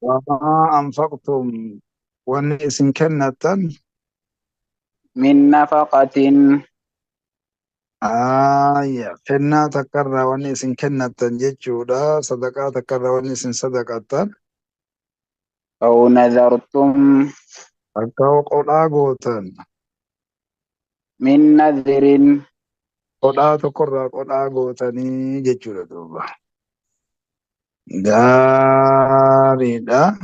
وما أنفقتم ونئسن كنة من نفقة كنا تكرر ونئسن كنة جيتشودا صدقاء تكرر ونئسن صدقة أو نذرتم أكاو قولا قوتن من نذر قولا تكرر قولا قوتني جيتشودا دوبا gaariidha.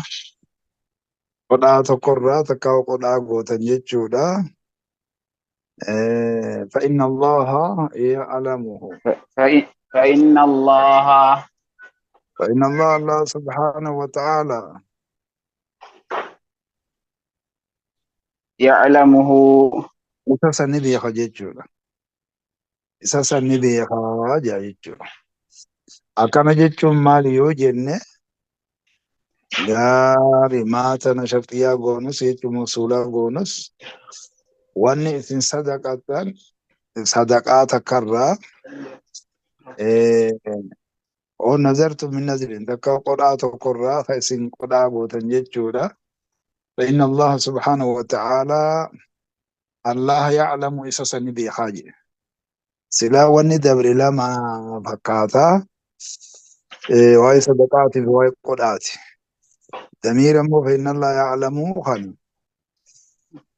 Qodhaa tokkorraa takkaa qodhaa gootan jechuudha. فإن الله يعلمه. فإن الله فإن الله سبحانه وتعالى يعلمه isa sanni beeka jechuudha. Isa sanni beekaa jechuudha. Akkana jechuun maali yoo jenne gaarii maatana sharxiyyaa goonus jechuun musulaa goonus wanni isin sadaqatan sadaqaa takkarraa oo nazartu min nazrin takka qodhaa tokkorraa ka isin qodhaa gootan jechuudha. فإن الله سبحانه وتعالى الله يعلم إسا سني بيخاجي سلا وني دبر لما فكاتا واي صدقاتي واي قداتي ضمير مو فإن الله يعلم خن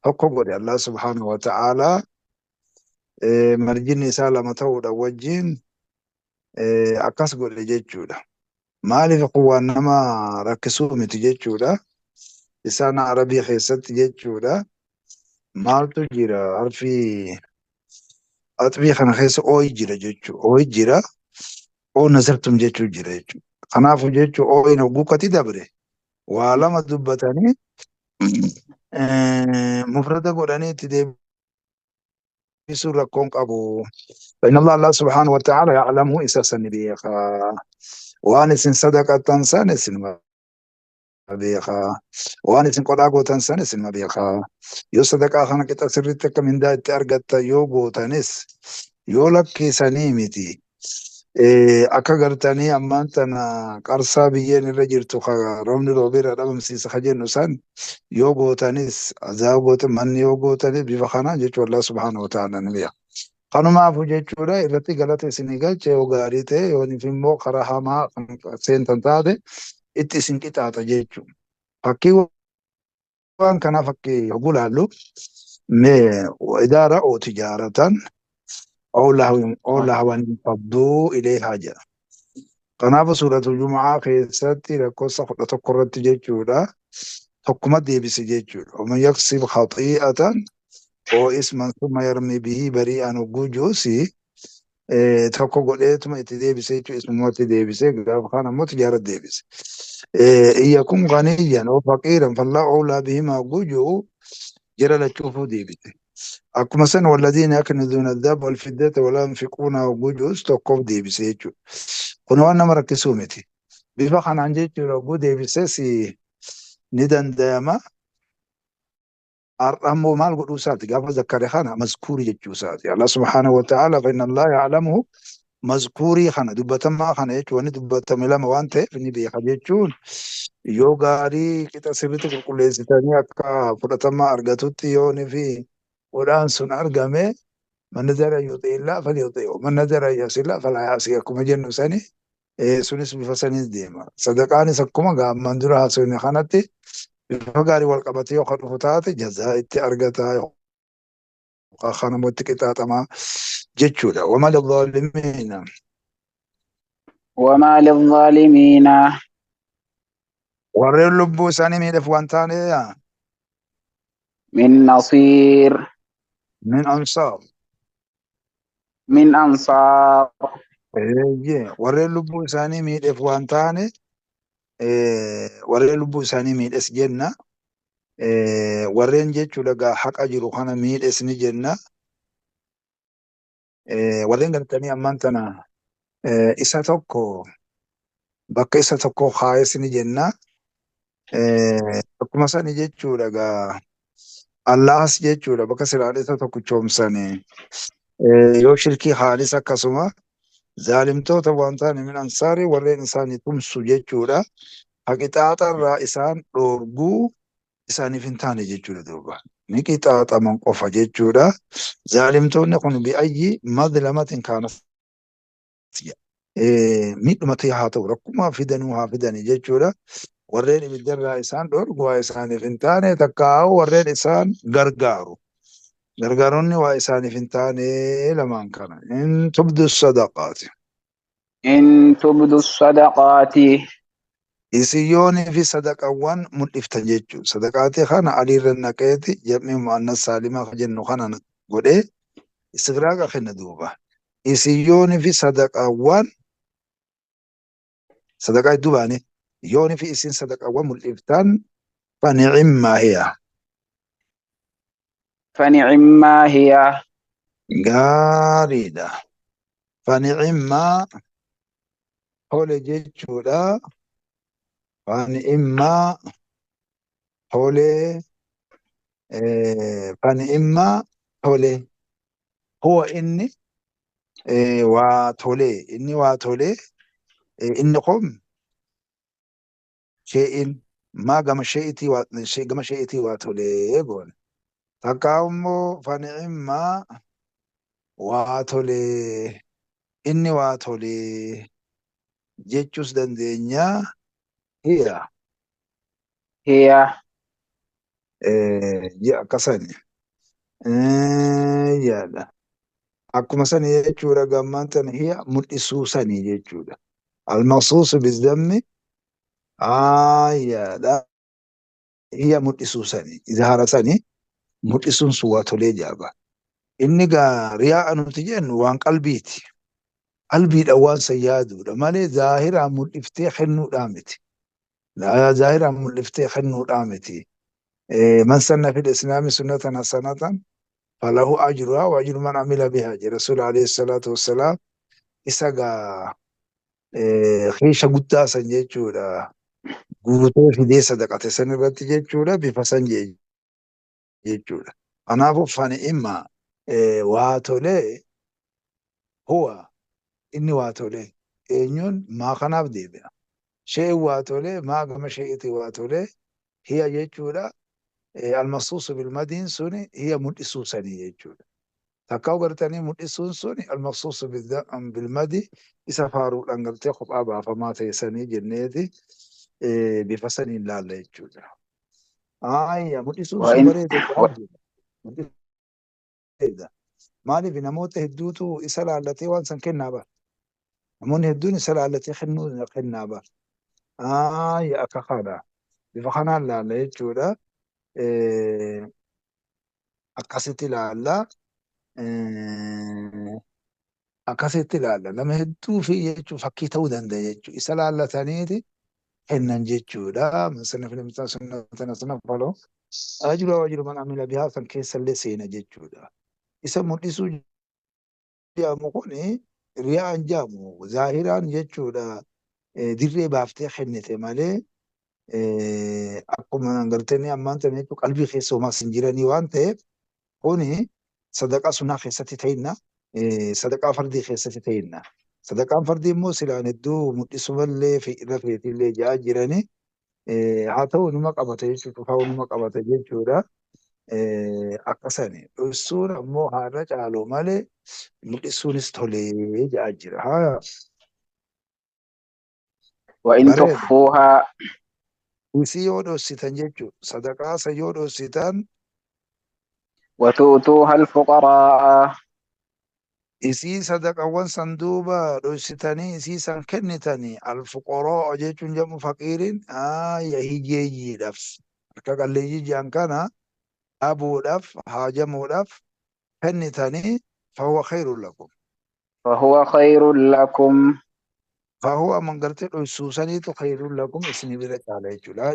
حقوق الله سبحانه وتعالى مرجين سالة تودا وجين أكاس قول جيتشودا مالي في قوة نما ركسو متجيتشودا إسانا عربي خيست جيتشودا مالتو جيرا عرفي أطبيق خنا خيس أوي جيرا جيتشو أوي جيرا أو نزلتم جيتشو جيرا جيتشو خنافو جيتشو أوي نوغوكتي دبري وعلامة دبتاني مفردة قراني تدي بسورة كونك أبو فإن الله سبحانه وتعالى يعلمه إساسا بيخا وانس صدقة تنسانس ما بيخا وانس قد تنسانس ما بيخا يو صدقة خانك تسرتك من دائت أرغت يوغو تنس يولك سنيمتي akka gartanii ammaan tana qarsaa biyyeen irra jirtu roobni roobeera dhabamsiisa ka jennu san yoo gootanis azaa gootan manni yoo gootanis bifa kanaan jechuu Allah subhaanahu wa ta'ala ni beeka. Kanumaafu jechuudha irratti galata isinii galche yoo gaarii ta'e yooniif immoo karaa hamaa seentan taate itti isin qixaata jechuudha. Fakkii waan kana fakkii hoguu laallu mee idaara oo tijaaratan أو لهوا انفضوا إليها جاء قناة سورة الجمعة كيستي لكوسا خطة قررت جيجودا حكمت دي بسجيجود ومن يكسب خطيئة أو اسما ثم يرمي به بريئا وجوسي تحقق قلت ما يتدي بسيجو اسم موت دي بسي قال خانا موت جارت دي بسي إن يكون غنيا أو فقيرا فالله أولى بهما وجو جرى لتشوفوا دي بسي akkuma san walladhiina yaknizuuna adhaaba walfiddata walaa yunfiquuna gujuus tokkoof deebisee jechuudha. Kun waan nama rakkisuu miti. Bifa kanaan jechuudha oguu deebisees ni danda'ama. Har'ammoo maal godhuu isaati gaafa zakkare kana mazkuurii jechuu isaati. Allah subhaanahu wa ta'ala fa inna Allah ya'lamuhu mazkuurii kana dubbatamaa kana jechuun wanni dubbatame lama waan ta'eef ni beeka jechuun yoo gaarii qixa sirriitti qulqulleessitanii akka fudhatamaa argatutti yoo ni fi ودان سن أرقامي من نذر يطيع الله فليطيعه ومن نذر يعصي الله فلا يعصي كما جنو سني سنس بفسني ديما صدقاني سكما قام من درها سني خانتي بفقاري والقبطي وخط فتاتي جزاء اتي أرقتا خانا متكتا ما جتشودا وما للظالمين وما للظالمين ورر لبو ساني ميدف وانتاني من نصير من أنصار من أنصار ورر لبو ساني ميدف وانتاني ورر لبو ساني ميدف جنة warreen jechuudha gaa haqa jiru kana miidhesni jenna. Warreen gartanii ammaan tana isa tokko bakka isa tokko kaayesni jenna. Akkuma sani jechuudha gaa Allahas jechuudha bakka siraan isa tokko choomsanii yoo shirkii haalis akkasuma zaalimtoota waan ta'an min ansaarii warreen isaanii tumsu jechuudha. haqixaaxa irraa isaan dhoorguu isaaniif hin taane jechuudha duuba. Ni qixaaxaman qofa jechuudha. Zaalimtoonni kun bi'ayyi madlamatin kaana miidhumatti haa ta'u rakkuma fidanuu haa fidani jechuudha. Warreen ibiddarraa isaan dhoorgu waa isaaniif hin taane takkaa'u warreen isaan gargaaru. Gargaaroonni waa isaaniif hin taane lamaan kana. In tubdu sadaqaati. إن تبدوا الصدقات Isin yoonii fi sadaqawwan mul'iftan jechuudha. Sadaqaatii kana aliirra naqeeti jam'ii mu'annas saalimaa jennu kana godhee istigraaqa kenna duuba. Isin yoonii fi sadaqawwan sadaqaa hedduu baane yoonii fi isin sadaqawwan mul'iftan fani'immaa hiya. فنعما هي Gaariidha. Fani'immaa tole jechuudha. Fani'immaa tole fani'immaa tole huwa inni waa tole inni waa tole inni kun shee'in maa gama shee'itii waa tolee goone. Takkaa immoo fani'immaa waa tolee inni waa tolee jechuus dandeenya. Hiya هي akkasani yaada. Akkuma sani jechuudha gammaan tan hiya mul'isuu sanii jechuudha. Almaqsuusu bizdammi yaada. Hiya mul'isuu sanii izhaara sanii mul'isuun sun waa tolee jaaba. Inni gaa riyaa nuti jennu waan qalbiiti. Qalbiidha waan san yaaduudha malee zaahiraan mul'iftee kennuudhaa miti. Zaahiraan mul'iftee kennuudhaa miti. Man sanna fil islaami sunnatan hasanatan falahu ajruhaa wa ajru man amila bihaa jedha Rasuul alayhi salaatu wassalaam. Isa gaa keesha guddaa san jechuudha. Guutee fidee sadaqate san irratti jechuudha bifa san jechuudha. Kanaafuu fani'immaa waa tolee huwa inni waa tolee eenyuun maa kanaaf deebi'a. Shee'in waa tolee maa gama shee'itii waa tolee hiya jechuudha. Almaqsuusu bilmadiin suni hiya mul'isuu sanii jechuudha. Takkaa gartanii mul'isuun suni almaqsuusu bilmadi isa faaruudhaan gartee kophaa baafamaa ta'e sanii jenneeti bifa saniin laalla jechuudha. Mul'isuun sun وإن bareeda. Maaliif namoota hedduutu isa laallatee waan san kennaa bara. Namoonni hedduun isa laallatee kennaa bara. Akka kana bifa kanaan laalla jechuudha. Akkasitti laalla. Akkasitti laalla. Nama hedduu fi jechuun fakkii ta'uu danda'a jechuudha. Isa laallataniiti kennan jechuudha. Sanna filimtaa sunnatan sana faloo. Ajru waa jiru man amila bihaa san keessallee seena jechuudha. Isa mul'isuu jedhamu kuni riyaan jedhamu zaahiraan jechuudha. Dirree baaftee kennite malee akkuma gartanii ammaan tan jechuun qalbii keessa homaa hin jiranii waan ta'eef kuni sadaqaa sunnaa keessatti ta'inna. Sadaqaa fardii keessatti ta'inna. Sadaqaan fardii immoo silaan hedduu mul'isumallee irra feetillee ja'a jiranii. Haa ta'u numa qabata jechuudha. Dhufaa numa qabata jechuudha. Akkasani dhoksuun ammoo haarra caaloo malee mul'isuunis tolee ja'a jira. وإن Bareeda. تخفوها Isii yoo dhoksitan jechuudha. Sadaqaasa yoo dhoksitan وتؤتوها الفقراء isii sadaqawwan san duuba dhoksitanii isii san kennitanii alfuqaroo jechuun jedhamu faqiiriin hiyyeeyyiidhaaf akka qalleeyyii jiran kana dhabuudhaaf haajamuudhaaf kennitanii fahuwa khayrun lakum. فهو خير لكم Fahuwa man gartee dhoksuusaniitu khayrun lakum isinii bira caala jechuudha.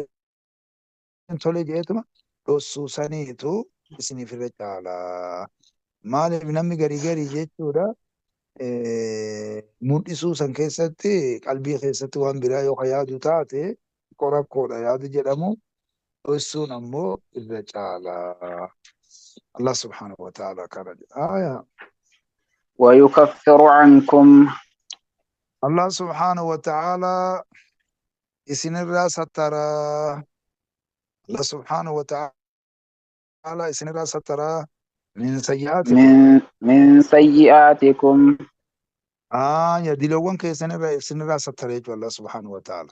Tole jeetuma dhoksuusaniitu isiniif irra caala. Maaliif namni garii jechuudha mul'isuu san keessatti qalbii keessatti waan biraa yoo yaadu taate qorakkoodha yaadu jedhamu dhoksuun ammoo irra caala. Allah subhanahu wa ta'ala kana jedha. ويكفر عنكم Allah subhanahu wa ta'ala إسن الراس ترى الله سبحانه وتعالى إسن الراس ترى من سيئاتكم من سيئاتكم. يا دلوان كي إسن الراس ترى الله سبحانه وتعالى.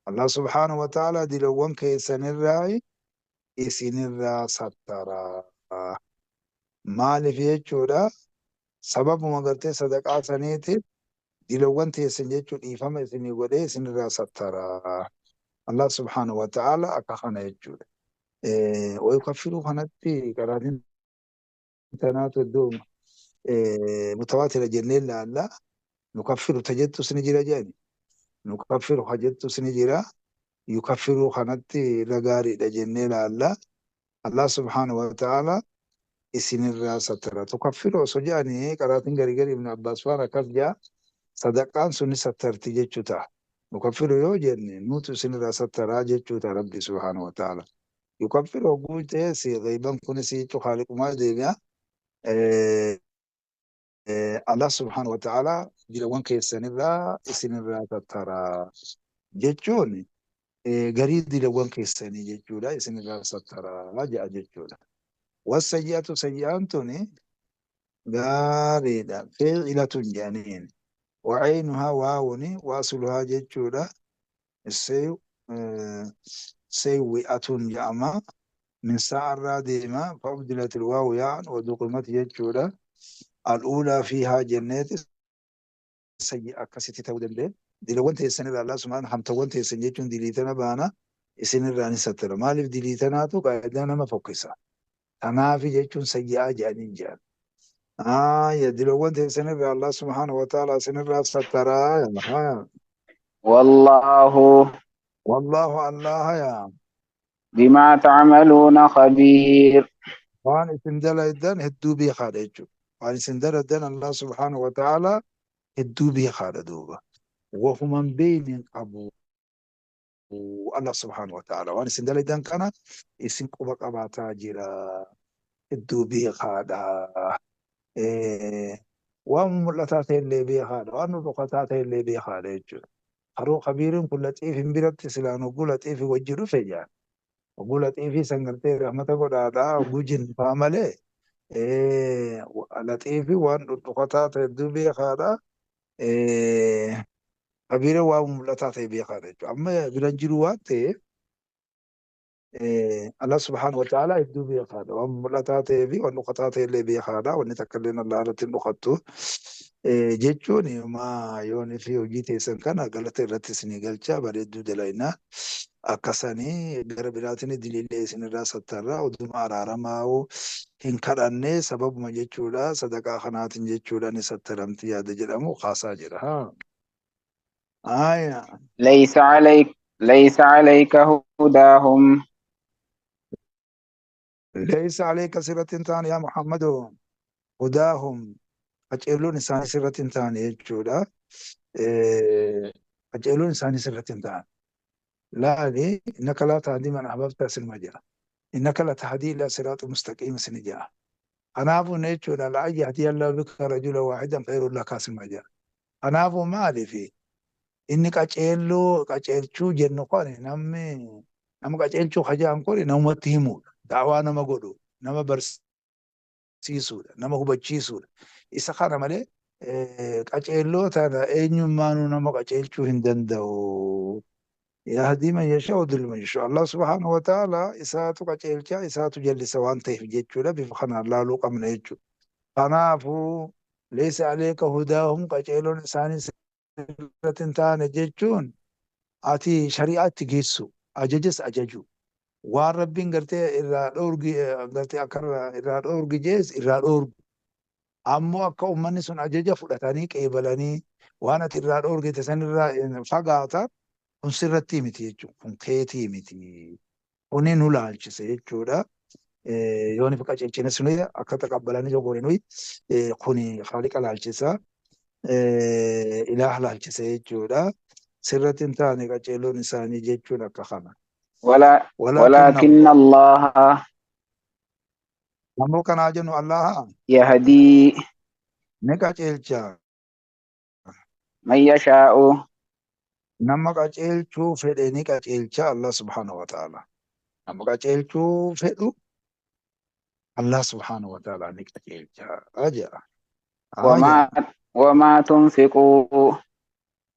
الله سبحانه وتعالى دلوان كي إسن الراي إسن الراس ترى maaliif jechuudha sababuma gartee sadaqaa saniitiif dilawwan teessan jechuun dhiifama isinii godhee isinirraa sattaraa Allah subhaanahu wa ta'ala akka kana jechuudha. Wayukaffiru kanatti qaraatiin tanaatu iddoo mutawaatira jennee ilaalla. Nukaffiru tajettus ni jira jedhani. Nukaffiru hajettus ni jira. Yukaffiru kanatti irra gaariidha jennee ilaalla. Allah subhaanahu wa ta'ala isinirraa sattara. Tukaffiru osoo jedhanii qaraatiin garii garii Ibn Abbaas waan akkas jedha. Sadaqaan sunni sattarti jechuu ta'a. Nukaffiru yoo jenne nutu isinirraa sattaraa jechuu ta'a Rabbi subhaanahu wa ta'ala. Yukaffiru hogguu ta'e si gayban kunis jechuu haaliqumaa deebi'a. Allah subhaanahu wa ta'ala dilawwan keessanirraa isinirraa sattaraa jechuun garii dilawwan keessanii jechuudha isinirraa sattaraa jedha jechuudha. Wasayyi'atu sayyi'aan tuni gaariidha. Fi'ilatun jedhaniin. وعينها واوني واصلها جيتشودا سيوئة ياما من ساعة راديما فأبدلت الواو يعني ودقمت جيتشودا الأولى فيها جنات سيئة كسيتي تودن دي دلوان تيسن الله سبحانه حمتوان تيسن جيتشون دليتنا بانا اسن الراني ستر مالف دليتنا تو قاعدانا ما فوقسا أنا في جيتشون سيئة جانين جان يا دلوان تيسن الله سبحانه وتعالى سن الراس سترا يا والله والله الله يا بما تعملون خبير. وان سندل الدن هدو بي خارجو وان سندل الدن الله سبحانه وتعالى هدو بي خارجو وهو من بين أبو الله سبحانه وتعالى وان سندل الدن كان اسم قبق أبا تاجرا هدو بي خارجا وان ملتات اللي بي خارجا وان رقطات اللي بي خارجو خرو خبير كل لطيف برت سلانو كل لطيف وجرو فجان وقول لطيفي سنغرتي رحمة قد آدا وجن فامله لطيفي وان رقطات الدوبي خادا خبير وان ملتات بي خادا أما برنجروات الله سبحانه وتعالى يبدو بي خادا وان ملتات بي وان رقطات اللي بي خادا وان تكلنا الله على تنقطه jechuun ma yoon fi hojii teessan kana galata irratti isinii galchaa bareedduu dalaynaa akkasanii gara biraatiin diliillee isinirraa sattarraa oduma araaramaa hin kadhanne sababuma jechuudha sadaqaa kanaatiin jechuudha ni sattaramti yaada jedhamu kaasaa jira. ليس عليك هداهم. ليس عليك سرة تاني يا محمد هداهم qaceelloon isaanii sirratti hin taane jechuudha. Qaceelloon isaanii sirratti hin taane. Laali innaka laa tahdii man ahbabta silma jira. Innaka la tahdii ila siraatu mustaqiim isini jira. Kanaafuu jechuudha laa yahdiya Allahu bika rajula waahidan khayrun laka silma jira. Kanaafuu maalifi inni qaceelchuu jennu kun nama qaceelchuu hajaan kun namatti himuudha. Daawaa nama godhu, nama barsiisuudha, nama hubachiisuudha. Isa kana malee qaceelloota eenyummaanuu nama qaceelchuu hin danda'u. Yahdii man yashaa yudillu man yashaa. Allah subhaanahu wa ta'ala isaatu qaceelchaa isaatu jallisa waan ta'eef jechuudha bifa kanaan laaluu qabna jechuudha. Kanaafuu laysa aleeka hudaahum qaceelloon isaanii sirratti hin taane jechuun ati shari'aatti geessu ajajas ajaju. Waan rabbiin gartee irraa dhoorgi gartee akka irraa dhoorgi jees irraa dhoorgu. Ammoo akka uummanni sun ajaja fudhatanii qeebalanii waan ati irraa dhoorgite sanirraa fagaatan kun sirratti miti jechuudha. Kun keetii miti. Kuni nu laalchise jechuudha. Yoon ifa qaceelchine suni akka taqabbalanii jogoone nuyi kuni haaliqa laalchisa. Ilaah laalchise jechuudha. Sirratti hin taane qaceelloon isaanii jechuun akka kana. ولكن الله Ammoo kanaa jennu Allah يهدي ni qaceelcha من يشاء nama qaceelchuu fedhe ni qaceelcha Allah subhaanahu wa ta'ala. Nama qaceelchuu fedhu Allah subhaanahu wa ta'ala ni qaceelcha jedha. وما وما تنفقوا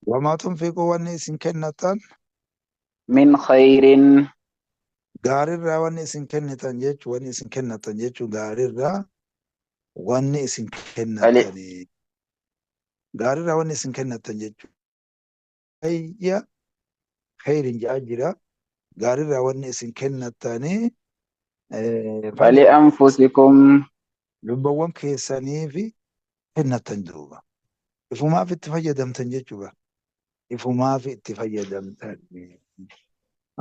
Wamaa tunfiquu wanni isin kennatan من خير gaarirraa wanni isin kennitan jechuu wanni isin kennatan jechuu gaarirraa wanni isin kennatanii gaarirraa wanni isin kennatan jechuu ayya khayrin jedhaa jira gaarirraa wanni isin kennatanii فلأنفسكم lubbawwan keessaniifi kennatan duuba ifumaaf itti fayyadamtan jechuudha ifumaaf itti fayyadamtan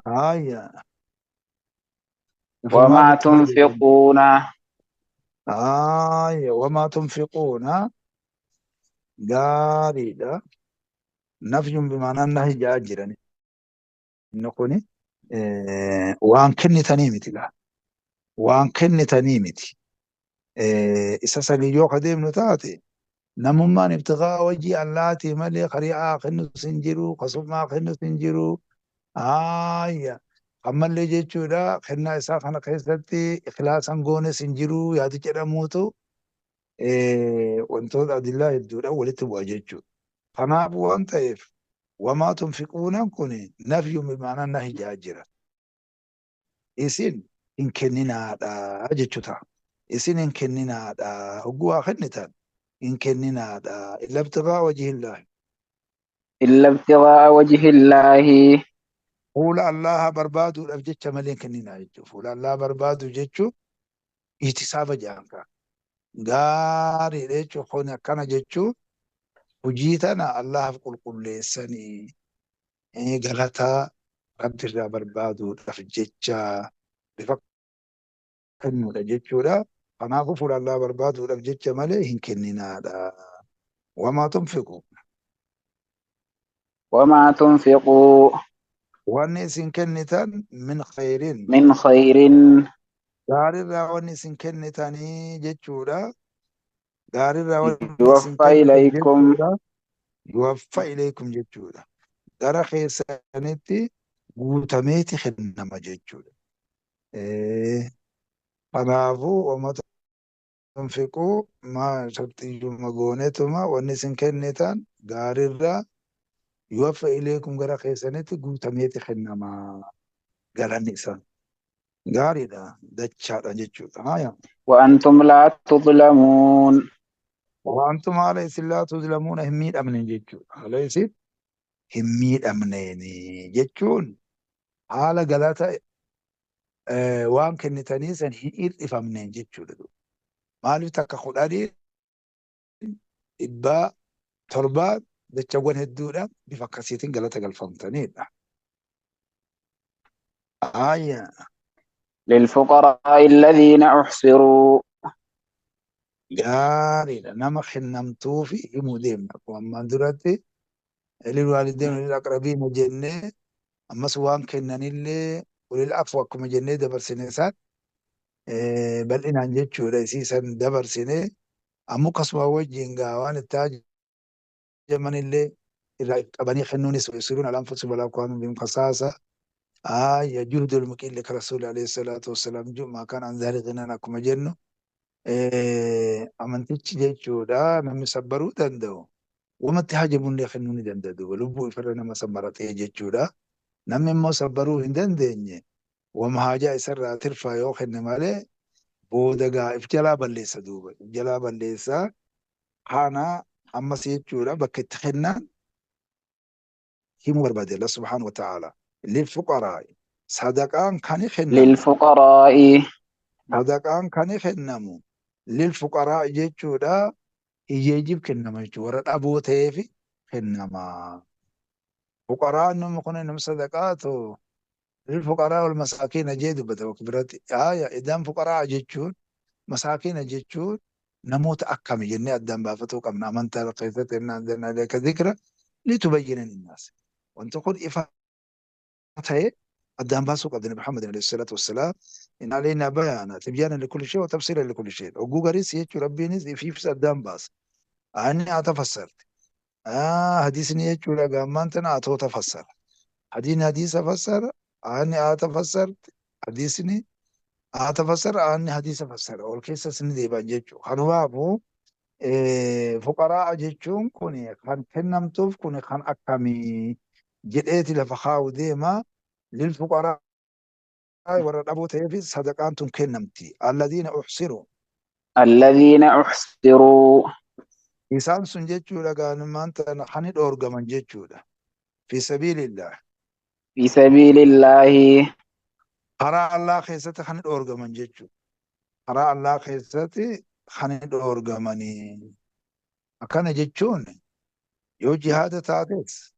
ayya وما تنفقون وما تنفقون gaariidha nafyun bimaanaan nahi jedhaa jiran inni kuni waan kennitanii miti gaa waan kennitanii miti isa sanii yoo ka deemnu taate namummaan ibtigaa wajii allaati malee kari'aa kennus hin jiru kasummaa kennus hin jiru ayya ammallee jechuudha kennaa isaa kana keessatti ikhlaasan goones hin jiru yaadi jedhamuutu wantoota adillaa hedduudhaan walitti bu'a jechuudha. Kanaaf waan ta'eef wamaa tunfiquunan kun nafyun bimaanaan nahi jedhaa jira. Isin hin kenninaadha jechuudha. Isin hin kenninaadha hogguu waa kennitan hin kenninaadha illa ibtigaa wajihillaahi. إلا ابتغاء وجه الله Fuula Allaha barbaaduudhaaf jecha malee hin kenninaa jechuudha. Fuula Allaha barbaadu jechuun ihtisaaba jedhan kaa. Gaariidha jechuun kun akkana jechuun hojii tana Allahaaf qulqulleessanii galataa Rabbiirraa barbaaduudhaaf jecha bifa kennuudha jechuudha. Kanaafuu fuula Allaha barbaaduudhaaf jecha malee hin kenninaadha. Wamaa tunfiqu. وما تنفقوا Wanni isin kennitan min khayrin. من خير Gaarirraa wanni isin kennitanii jechuudha. Gaarirraa wanni isin يوفى kennitan إليكم jechuudha. Yuwaffa ilaykum jechuudha. Gara keessanitti guutameeti kennama jechuudha. Kanaafuu wamaa tunfiquu maa shartiyyuma goonetuma wanni isin kennitan gaarirraa yuwaffa ilaykum gara keessanitti guutameeti kennama galanni isaa. Gaariidha dachaadha jechuudha. وأنتم لا تظلمون وأنتم على إسم لا تظلمون هميد أمنين جتشون على إسم هميد أمنين جتشون على قلاتا وان كنتاني سن هيد إفامنين جتشون مالو تاكا خلالي إبا تربات دتشوان هدونا بفكاسيتين قلاتا قلفمتانين للفقراء الذين أحصروا gaariidha nama kennamtuufi himuu deemna ammaan duratti lilwaalidayn walilaqrabiina jennee ammas waan kennanillee ulil afwi akkuma jennee dabarsine isaan bal'inaan jechuudha isiisan dabarsine ammoo kasuma wajjin gaa waan itti hajamanillee irraa qabanii kennuunis yusiruuna alaa anfusihim walaa kaanuu bihim khasaasa juhdu lmuqiilli ka rasuuli alayhi salaatu wassalaam maa kaan an zaaliqinan akkuma jennu amantichi jechuudha namni sabbaruu danda'u wamatti hajamullee kennuu ni danda'u lubbuu ifarra nama sabbaratee jechuudha namni immoo sabbaruu hin dandeenye wama haajaa isarraa tirfaa yoo kenne malee booda gaa if jalaa balleessa duuba if jalaa balleessa kana ammas jechuudha bakka itti kennan himuu barbaade Allah subhaanahu wa ta'ala lilfuqaraa sadaqaan kan kennamu للفقراء sadaqaan kan kennamu للفقراء jechuudha hiyyeeyyiif kennama jechuudha warra dhaboo ta'eef kennama fuqaraan nama kun nama sadaqaatu للفقراء والمساكين جيد بدو كبرت إذا فقراء جيتشون مساكين جيتشون نموت أكم جنة الدم بافتو كم نامن تلقيت إن عندنا ذلك ذكرى لتبين للناس وأن تقول إفاتة الدم باسو قد محمد عليه الصلاة والسلام إن علينا بيانا تبيانا لكل شيء وتفسيرا لكل شيء وجوجريس يجو ربي نزي في فس الدم باس أني أتفسرت Hadiisni jechuudha gaammaan tana atoota fassara. Hadiisni hadiisa fassara, aanni aata fassarti, hadiisni aata fassara, aanni hadiisa fassara. Ol keessas ni deebi'an jechuudha. Kanumaafuu fuqaraa jechuun kun kan kennamtuuf kun kan akkamii jedheeti lafa kaa'u deema. Lilfuqaraa warra dhaboo ta'eefis sadaqaan tun kennamti. Alladiina uxsiru. الذين أحصروا Isaan sun jechuudha gaanummaan tana hani dhoorgaman jechuudha. Fi sabiilillah. في سبيل الله Karaa Allah keessatti hani dhoorgaman jechuudha. Karaa Allah keessatti hani dhoorgamanii. Akkana jechuun yoo jihaada taates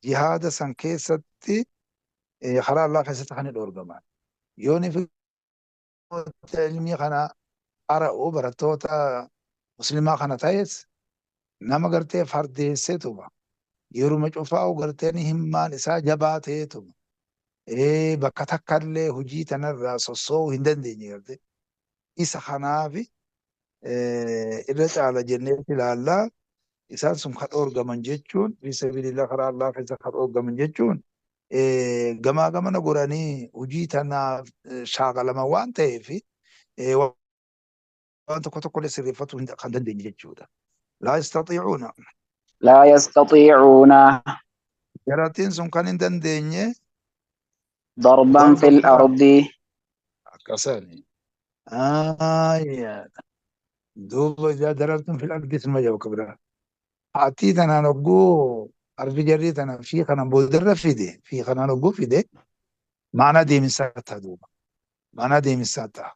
jihaada san keessatti karaa Allah keessatti hani dhoorgaman. Yoo ni ilmii kana qara'u barattoota muslimaa kana ta'es nama gartee fardeessetuma yeruma cufaa'u garteen himmaan isaa jabaa ta'eetuma bakka takkallee hojii tanarraa sosso'uu hin dandeenye garte isa kanaafi irra caala jennee ilaallaa isaan sun kan dhoorgaman jechuun fi sabilillah karaa Allah keessa kan dhoorgaman jechuun gamaa gamana godhanii hojii tanaaf shaakalaman waan ta'eef waan tokko tokkollee sirreeffatuu kan dandeenye jechuudha. Laa yastatiicuuna. لا يستطيعون Jaraattiin sun kan hin dandeenye ضربا في darba الأرض akkasani. Duuba idaa darabtum fil ardi summa jawka biraa. Haattii tanaan hogguu arfi jarrii tana fi kanaan boodarra fide fi kanaan hogguu fide maanaa deemisaa ta'a duuba. Maanaa deemisaa ta'a.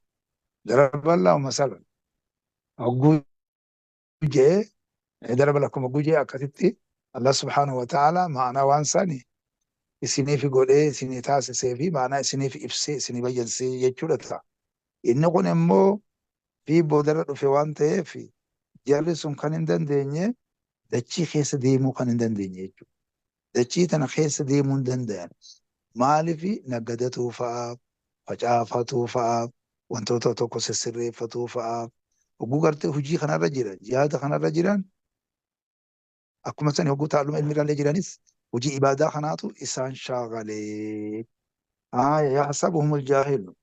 Daraballaa masalan hogguu jee daraba lakkuma hogguu jee akkasitti Allah subhaanahu wa ta'ala maanaa waan sani isiniif godhee isinii taasisee fi maanaa isiniif ibsee isinii bayyansee jechuudha ta'a. Inni kun immoo fi boodarra dhufe waan ta'eef jarri sun kan hin dandeenye dachii keessa deemuu kan hin dandeenye jechuudha. Dachii tana keessa deemuu hin danda'an. Maaliif naggadatuu fa'aaf, facaafatuu fa'aaf, wantoota tokko sissirreeffatuu fa'aaf, hogguu gartee hojii kanarra jiran, jihaada kanarra jiran, akkuma sani hogguu taa'alluma ilmirraallee jiranis hojii ibaadaa kanaatu isaan shaagalee. Yaxsabuhum aljaahilu.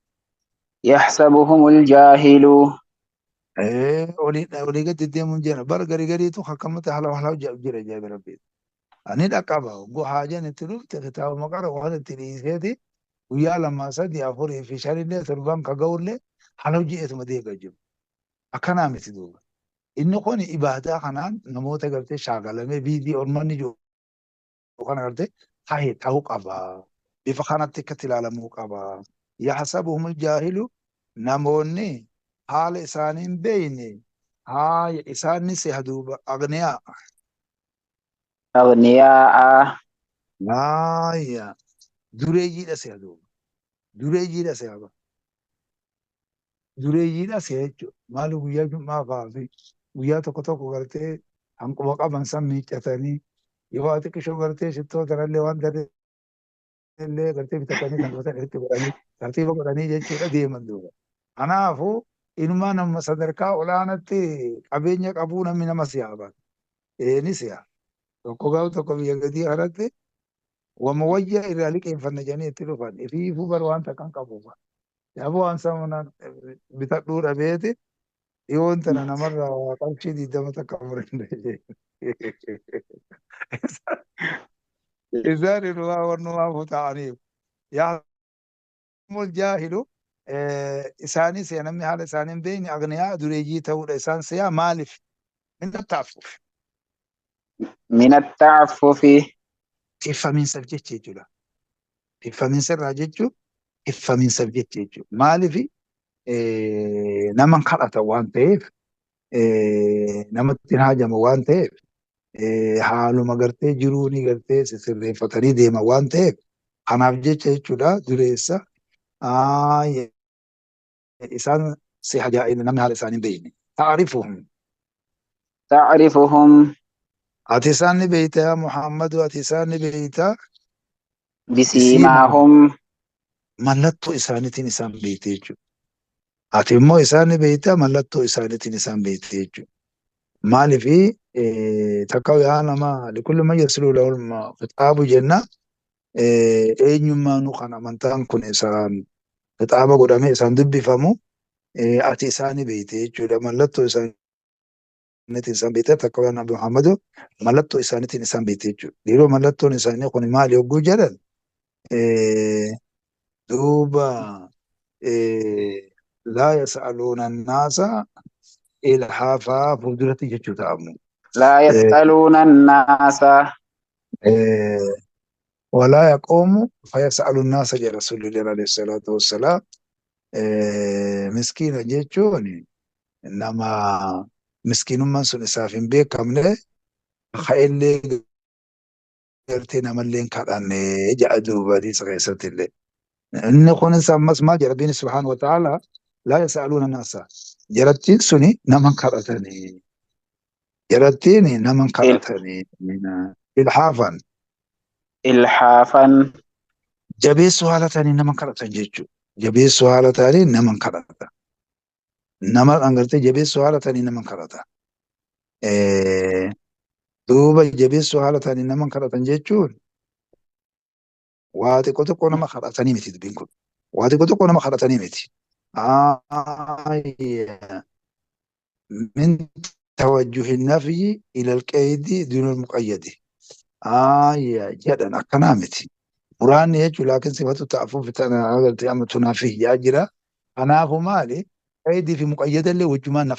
يحسبهم الجاهل Olii gadi deemuun jira. Bara garii gariitu akkamatti haala jira jaabi rabbi. Ani dhaqqaba hogguu haajaan itti dhufte kitaaba maqara waan itti dhiiseeti guyyaa lamaa sadii afurii fi shanillee torban ka ga'ullee haala hojjeetuma deegaa jiru. Akkanaa miti duuba. Inni kun ibaadaa kanaan namoota gartee shaagalamee biidii ormanni jiru kana gartee ta'uu qaba. Bifa kanatti akkatti ilaalamuu qaba. Yaxsabuhum aljaahilu namoonni haala isaaniin beeyne isaanni seha duuba agniyaa. أغنياء Dureeyyiidha seha duuba. Dureeyyiidha seha ba. Dureeyyiidha seha jechuudha. Maali guyyaa jum'aa fa'aa guyyaa tokko tokko gartee hanquma qaban san miiccatanii yoo ati qishoo gartee shittoo tanallee waan illee gartee bitatanii kan gosa irratti godhanii tartiiba godhanii jechuudha deeman duuba. Kanaafuu ilmaa nama sadarkaa olaanaatti qabeenya qabuu namni nama siyaaba. Ni siya. Tokko gaafa tokko biyya gadii kanatti wama wayyaa irraa liqeeffanna jedhanii itti dhufan. Ifiifuu bar waan takkan qabuufa. Yaaboo waan sana bitadhuu dhabeeti dhiyoon tana namarraa qarshii 20 takka murande. Isaan irraa wannumaaf ta'aniif. Yaxsabuhumul jaahilu isaanis namni haala isaanii hin beekne agniyaa dureeyyii ta'uudha isaan siyaa maaliif? Min tattaaffuuf. من التعفف Tiffamiinsaaf jecha jechuudha. Tiffamiinsa irraa jechuun tiffamiinsaaf jecha jechuudha. Maaliif nama kadhata waan ta'eef namatti hin haajama waan ta'eef haaluma gartee jiruu ni gartee sirreeffatanii deema waan ta'eef kanaaf jecha jechuudha dureessa isaan si hajaa'ina namni haala isaanii hin beekne. Taarifuhum. تعرفهم Ati isaan ni beeyta yaa Muhammadu ati isaan ni beeyta بسيماهم mallattoo isaaniitiin isaan beeyte jechuudha. Ati immoo isaan ni beeyta mallattoo isaaniitiin isaan beeyte jechuudha. Maaliif takka yaa nama likulli man yasilu lahu kixaabu jenna eenyummaanu kan amantaan kun isaan kixaaba godhamee isaan dubbifamu ati isaani beeyte jechuudha. Mallattoo isaaniitiin isaan beeyte takka yaa nabi Muhammadu mallattoo isaaniitiin isaan beeyte jechuudha. Yeroo mallattoon isaanii kun maali yogguu jedhan duuba laa yas'aluuna annaasa ilhaafaa fuulduratti jechuu ta'amu. لا يسألون الناس ولا يقوم فيسأل الناس جاء رسول الله عليه الصلاة والسلام مسكين جيتشوني إنما مسكين من سن إسافين بيك كمله خيلي قرتنا ملين كراني جاء دوبا دي سغيسة اللي إن يكون إنسان ما جاء ربين سبحانه وتعالى لا يسألون الناس جرتين سني نمن كرتني جرتيني نمن كرتني إلحافا إلحافا jabeessuu haala ta'aniin nama kadhatan jechuudha. Jabeessuu haala ta'aniin nama kadhata. Nama dhangartee jabeessuu haala ta'aniin nama kadhata. Duuba jabeessuu haala ta'aniin nama kadhatan jechuun waa xiqqoo xiqqoo nama kadhatanii miti dubbiin kun. Waa xiqqoo xiqqoo nama kadhatanii miti. Min tawajjuhi nafyi ilal qeeydi dunal muqayyadi. Jedhan akkanaa miti. Muraanni jechuun laakiin sifatu ta'afuuf tana agartee amma tunaafii yaa jira. Kanaafu maali? Qeedii fi muqayyada illee wajjumaan na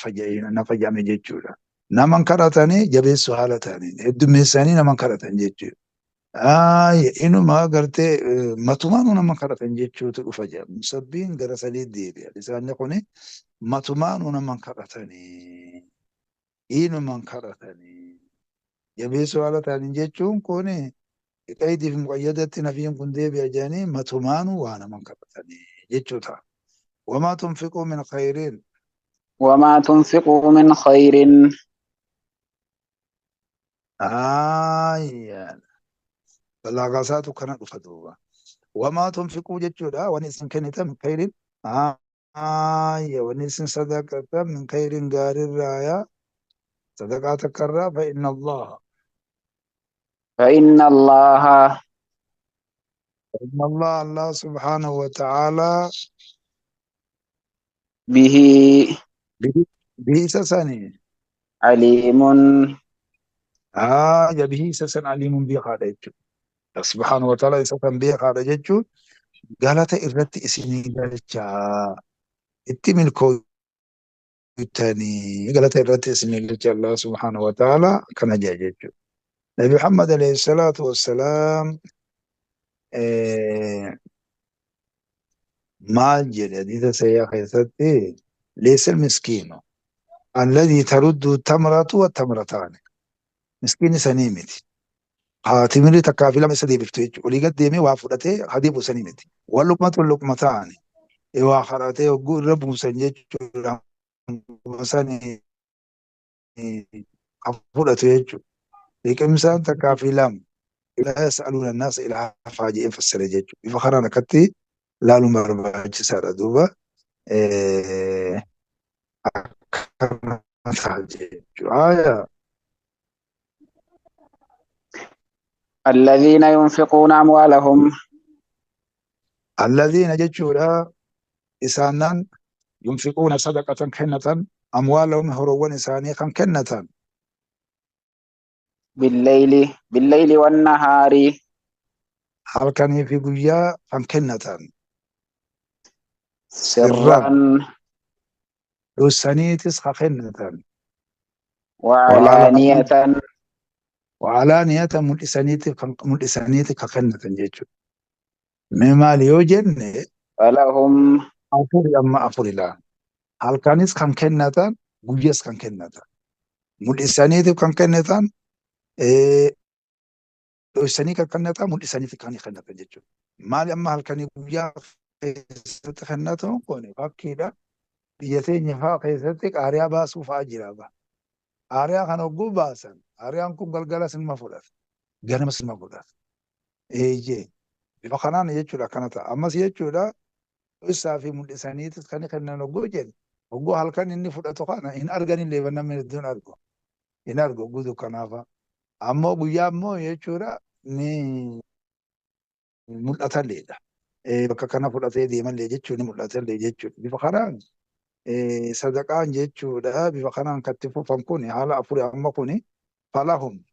fayyame jechuudha. Naman kadhatanii jabeessuu haala ta'aniin heddummeessanii naman kadhatan jechuudha. Inuma agartee matumaanuu naman kadhatan jechuutu dhufa jedha. Musabbiin gara sadii deebi'a. Isaanni kuni matumaanuu naman kadhatanii inuman kadhatanii jabeessuu haala ta'aniin jechuun kuni qeydii fi muqayyadatti nafiin kun deebi'a jedhanii matumaanuu waa naman kadhatanii jechuudha. Wamaa tunfiquu min khayriin وما تنفقوا من خير balaaqaasaatu kana dhufa duuba. Wamaa tunfiquu jechuudha wani isin kennitan min khayriin wani isin sadaqatan min khayriin gaarirraa sadaqaa takkarraa فإن الله فإن الله الله سبحانه وتعالى به به سسني عليم به سسن عليم به خالد سبحانه وتعالى سسن به خالد جتشو قالت إرت إسني قالتشا اتمن التاني قالت إرت إسني قالتشا الله سبحانه وتعالى كان جاجتشو نبي محمد عليه الصلاة والسلام ما جديد سيا خيستي ليس المسكين الذي ترد التمرة والتمرتان مسكين سنيمتي تمري تكافلا مسدي بفتوج ولي قد ديمي وافدته حديب سنيمتي واللقمة واللقمتان إيوا خراتي وقول رب سنجج مساني أفضته يجو لكن مسان تكافلا لا يسألون الناس إلى فاجئ فسر فخرانا كتي لا نمر سارة دوبا الذين ينفقون أموالهم الذين جتشورا إسانا ينفقون صدقة كنة أموالهم هرون إساني كنة بالليل والنهار هل كان في قويا كنة سرا لسانيتس كنة وعلانية وعلانية ملسانيت كنة جتشو مما ليوجن فلهم أفور أما أفور الله هل كانس كنة قويس كنة ملسانيت كنة لساني كنة ملسانيت كنة جتشو مال أما هل كان قويا كنة كوني فكيدا biyyateenya fa'aa keessatti qaariyaa baasuu fa'aa jira ba. Qaariyaa kana ogguu baasan qaariyaan kun galgala sinma fudhata. Ganama sinma fudhata. Eeyyee. Bifa kanaan jechuudha akkana ta'a. Ammas jechuudha isaa fi mul'isaniitis kan kennan ogguu jedhu ogguu halkan inni fudhatu kana hin arganillee namni hedduun argu. hin argu gudu kanaafa. Ammoo guyyaa ammoo jechuudha ni mul'atalleedha. Bakka kana fudhatee deemallee jechuun ni mul'atallee jechuudha. Bifa kanaan sadaqaan jechuudha bifa kanaan katti fufan kun haala afurii amma kun falahum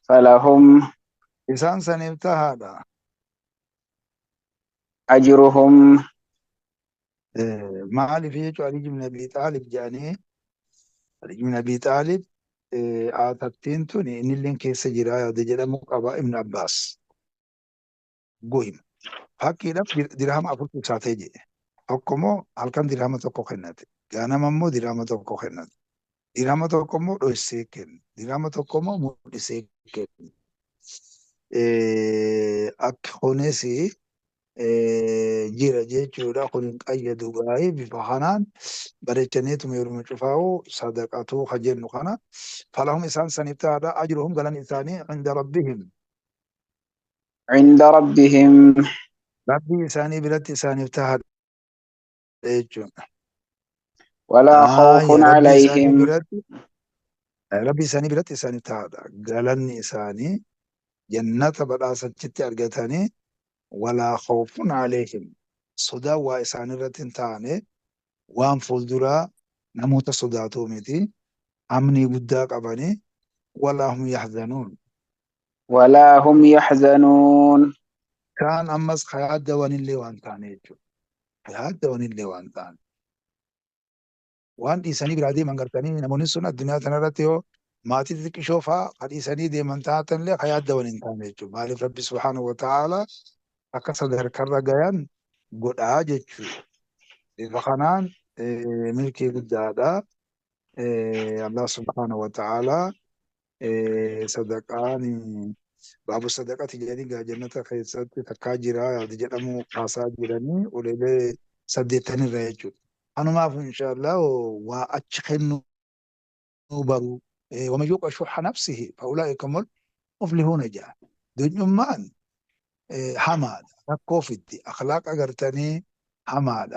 فلهم isaan saniif tahaadha. أجرهم Maaliif jechuudha Ali ibn Abi Xaalib jedhanii Ali ibn Abi Xaalib aatattiin tun innilleen keessa jira yaada jedhamu qaba Ibn Abbaas. Goyima. Fakkiidhaaf dirhama afurtu isaatee jedhe. Tokkommoo halkan dirhama tokko kennate. Ganama immoo dirhama tokko kennate. Dirhama tokko immoo dhoksee kenne. Dirhama tokko immoo mul'isee kenne. Akka kunis jira jechuudha. Kun hin qayyadu gaa'ee bifa kanaan bareechaniituma yeroo cufaa'u sadaqatuu ka jennu kana falahum isaan saniif taa'aadha. Ajruhum galan isaanii inda rabbihim. عند ربهم Rabbii isaanii biratti isaaniif taa'aadha jechuudha. ولا خوف Rabbii isaanii عليهم biratti Rabbii isaanii biratti isaaniif taa'aadha. Galanni isaanii jannata badhaasachitti argatanii walaa khawfun aleehim sodaa waa isaan irratti hin taane waan fuulduraa namoota sodaatuu miti amnii guddaa qabanii walaa hum yaxzanuun ولا هم يحزنون kaan ammas yaaddawanillee waan taane jechuudha. Yaaddawanillee waan taane waan dhiisanii biraa deeman gartanii namoonni sun addunyaa kanarratti yoo maatii xixiqqishoo fa'aa dhiisanii deeman taatanillee yaaddawan hin taane jechuudha. Maaliif Rabbi subhaanahu wa ta'aalaa akka sadarkarra gayan godhaa jechuudha. Bifa kanaan milkii guddaadha. Allah subhaanahu wa ta'aalaa sadaqaan baabu sadaqati jedhanii gaa jannata keessatti takkaa jira yaada jedhamu kaasaa jiranii uleelee 8 irra jechuudha. Anumaaf inshaallah waa achi kennuu baruu ومن يوق شح نفسه فأولئك هم المفلحون جاء دنيمان حماد كوفيتي أخلاق أجرتني حماد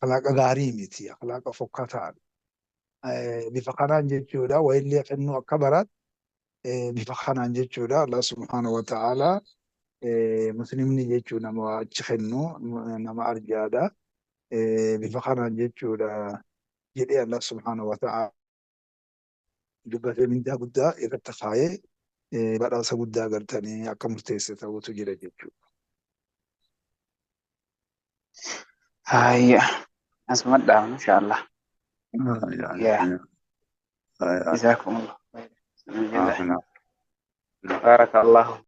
أخلاق غاريمتي أخلاق فكتان بفقران جتشودا وإلي إنه كبرت بفقران جتشودا الله سبحانه وتعالى مسلمني جتشودا ما تشخنو نما أرجادا بفقران جتشودا جدي الله سبحانه وتعالى دبته من دا قدا إذا تخاية بعد سقدا قرتني أكمل تيسة وتجري جتشودا هاي أسمع إن شاء الله يا يعني جزاكم الله خير بارك الله